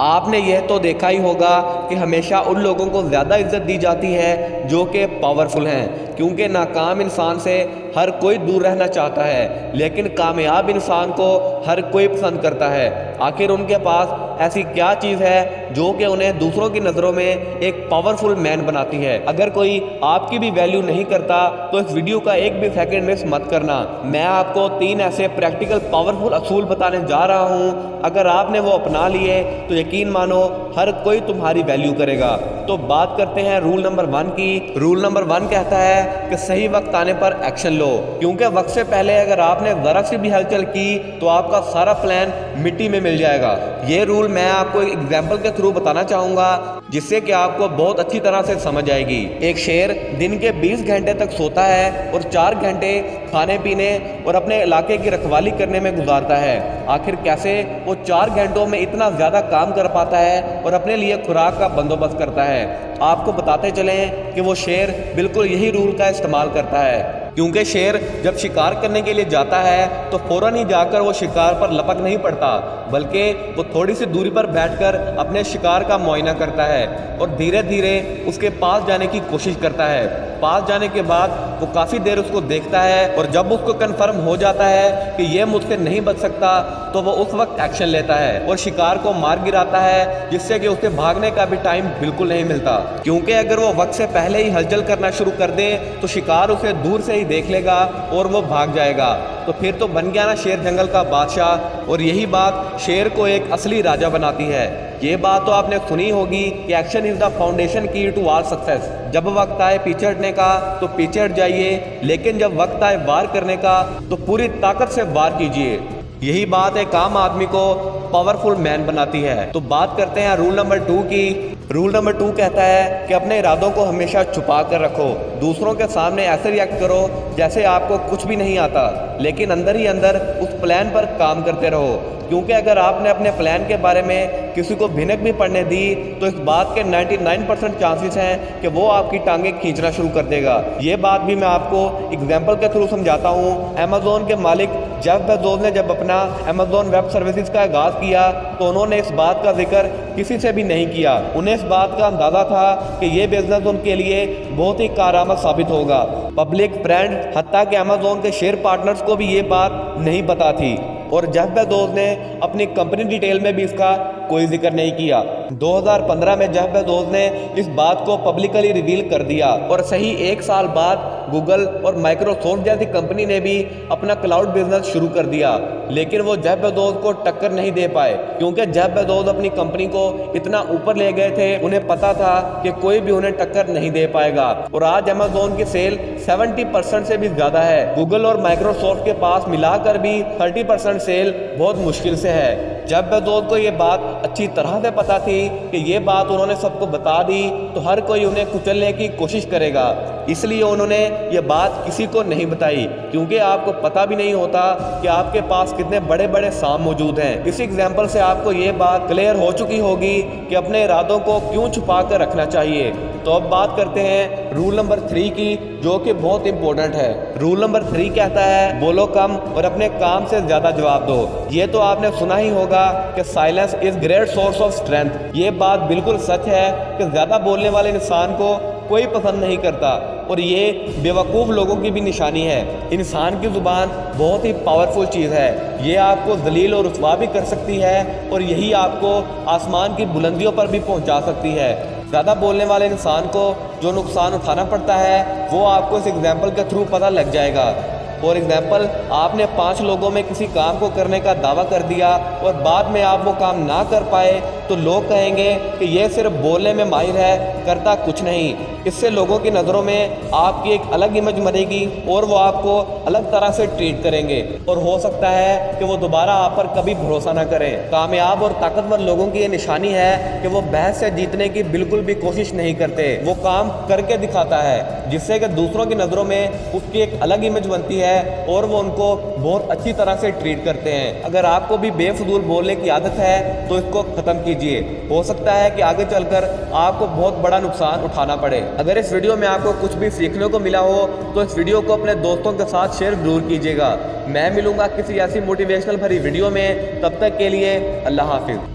आपने यह तो देखा ही होगा कि हमेशा उन लोगों को ज़्यादा इज्जत दी जाती है जो कि पावरफुल हैं, क्योंकि नाकाम इंसान से हर कोई दूर रहना चाहता है, लेकिन कामयाब इंसान को हर कोई पसंद करता है। आखिर उनके पास ऐसी क्या चीज़ है जो कि उन्हें दूसरों की नज़रों में एक पावरफुल मैन बनाती है। अगर कोई आपकी भी वैल्यू नहीं करता तो इस वीडियो का एक भी सेकंड मिस मत करना। मैं आपको 3 ऐसे प्रैक्टिकल पावरफुल असूल बताने जा रहा हूँ, अगर आपने वो अपना लिए तो यकीन मानो हर कोई तुम्हारी वैल्यू करेगा। तो बात करते हैं रूल नंबर 1 की। रूल नंबर 1 कहता है कि सही वक्त आने पर एक्शन लो, क्योंकि वक्त से पहले अगर आपने जरा सी भी हलचल की तो आपका सारा प्लान मिट्टी में मिल जाएगा। ये रूल मैं आपको एक एग्जाम्पल के थ्रू बताना चाहूँगा, जिससे कि आपको बहुत अच्छी तरह से समझ आएगी। एक शेर दिन के 20 घंटे तक सोता है और 4 घंटे खाने पीने और अपने इलाके की रखवाली करने में गुजारता है। आखिर कैसे वो 4 घंटों में इतना ज़्यादा काम कर पाता है और अपने लिए खुराक का बंदोबस्त करता है? आपको बताते चलें कि वो शेर बिल्कुल यही रूल का इस्तेमाल करता है, क्योंकि शेर जब शिकार करने के लिए जाता है तो फौरन ही जाकर वो शिकार पर लपक नहीं पड़ता, बल्कि वो थोड़ी सी दूरी पर बैठकर अपने शिकार का मुआयना करता है और धीरे धीरे उसके पास जाने की कोशिश करता है। पास जाने के बाद वो काफ़ी देर उसको देखता है और जब उसको कन्फर्म हो जाता है कि ये मुझसे नहीं बच सकता तो वो उस वक्त एक्शन लेता है और शिकार को मार गिराता है, जिससे कि उसे भागने का भी टाइम बिल्कुल नहीं मिलता। क्योंकि अगर वो वक्त से पहले ही हलचल करना शुरू कर दे तो शिकार उसे दूर से ही देख लेगा और वो भाग जाएगा। तो फिर तो बन गया ना शेर जंगल का बादशाह। और यही बात शेर को एक असली राजा बनाती है। ये बात तो आपने सुनी होगी कि एक्शन इज द फाउंडेशन की टू ऑल सक्सेस। जब वक्त आए पीछे हटने का तो पीछे हट जाइए, लेकिन जब वक्त आए वार करने का तो पूरी ताकत से वार कीजिए। यही बात एक आम आदमी को पावरफुल मैन बनाती है। तो बात करते हैं रूल नंबर 2 की। रूल नंबर 2 कहता है कि अपने इरादों को हमेशा छुपा कर रखो। दूसरों के सामने ऐसे रिएक्ट करो जैसे आपको कुछ भी नहीं आता, लेकिन अंदर ही अंदर उस प्लान पर काम करते रहो, क्योंकि अगर आपने अपने प्लान के बारे में किसी को भिनक भी पड़ने दी तो इस बात के 99% चांसेस हैं कि वो आपकी टांगें खींचना शुरू कर देगा। ये बात भी मैं आपको एग्जाम्पल के थ्रू समझाता हूँ। अमेज़ॉन के मालिक जेफ बेजोस ने जब अपना अमेज़ॉन वेब सर्विसेज का आगाज़ किया तो उन्होंने इस बात का जिक्र किसी से भी नहीं किया। उन्हें इस बात का अंदाज़ा था कि ये बिजनेस उनके लिए बहुत ही कारआमद साबित होगा। पब्लिक, फ्रेंड, हत्ता कि अमेज़ॉन के शेयर पार्टनर्स को भी ये बात नहीं पता थी और जेफ बेजोस ने अपनी कंपनी डिटेल में भी इसका कोई जिक्र नहीं किया। 2015 में जेफ बेजोस ने इस बात को पब्लिकली रिवील कर दिया और सही 1 साल बाद गूगल और माइक्रोसॉफ्ट जैसी कंपनी ने भी अपना क्लाउड बिजनेस शुरू कर दिया, लेकिन वो जेफ बेजोस को टक्कर नहीं दे पाए, क्योंकि जेफ बेजोस अपनी कंपनी को इतना ऊपर ले गए थे, उन्हें पता था कि कोई भी उन्हें टक्कर नहीं दे पाएगा। और आज अमेज़ॉन की सेल 70% से भी ज़्यादा है। गूगल और माइक्रोसॉफ्ट के पास मिलाकर भी 30% सेल बहुत मुश्किल से है। जेफ बेजोस को ये बात अच्छी तरह से पता थी कि ये बात उन्होंने सबको बता दी तो हर कोई उन्हें कुचलने की कोशिश करेगा, इसलिए उन्होंने ये बात किसी को नहीं बताई, क्योंकि आपको पता भी नहीं होता कि आपके पास कितने बड़े बड़े साम मौजूद हैं। इस एग्जाम्पल से आपको ये बात क्लियर हो चुकी होगी कि अपने इरादों को क्यों छुपा कर रखना चाहिए। तो अब बात करते हैं रूल नंबर 3 की, जो कि बहुत इंपॉर्टेंट है। रूल नंबर 3 कहता है बोलो कम और अपने काम से ज़्यादा जवाब दो। ये तो आपने सुना ही होगा कि silence is great source of strength. ये बात बिल्कुल सच है कि ज़्यादा बोलने वाले इंसान को कोई पसंद नहीं करता और ये बेवकूफ़ लोगों की भी निशानी है। इंसान की ज़ुबान बहुत ही पावरफुल चीज़ है। ये आपको जलील और रुसवा भी कर सकती है और यही आपको आसमान की बुलंदियों पर भी पहुंचा सकती है। ज़्यादा बोलने वाले इंसान को जो नुकसान उठाना पड़ता है वो आपको इस एग्जाम्पल के थ्रू पता लग जाएगा। फॉर एग्जाम्पल, आपने 5 लोगों में किसी काम को करने का दावा कर दिया और बाद में आप वो काम ना कर पाए तो लोग कहेंगे कि ये सिर्फ बोलने में माहिर है, करता कुछ नहीं। इससे लोगों की नज़रों में आपकी एक अलग इमेज बनेगी और वो आपको अलग तरह से ट्रीट करेंगे और हो सकता है कि वो दोबारा आप पर कभी भरोसा ना करें। कामयाब और ताकतवर लोगों की ये निशानी है कि वो बहस से जीतने की बिल्कुल भी कोशिश नहीं करते, वो काम करके दिखाता है, जिससे कि दूसरों की नज़रों में उसकी एक अलग इमेज बनती है और वो उनको बहुत अच्छी तरह से ट्रीट करते हैं। अगर आपको भी बेफजूल बोलने की आदत है तो इसको ख़त्म कीजिए। हो सकता है कि आगे चलकर आपको बहुत बड़ा नुकसान उठाना पड़े। अगर इस वीडियो में आपको कुछ भी सीखने को मिला हो तो इस वीडियो को अपने दोस्तों के साथ शेयर जरूर कीजिएगा। मैं मिलूंगा किसी ऐसी मोटिवेशनल भरी वीडियो में, तब तक के लिए अल्लाह हाफिज़।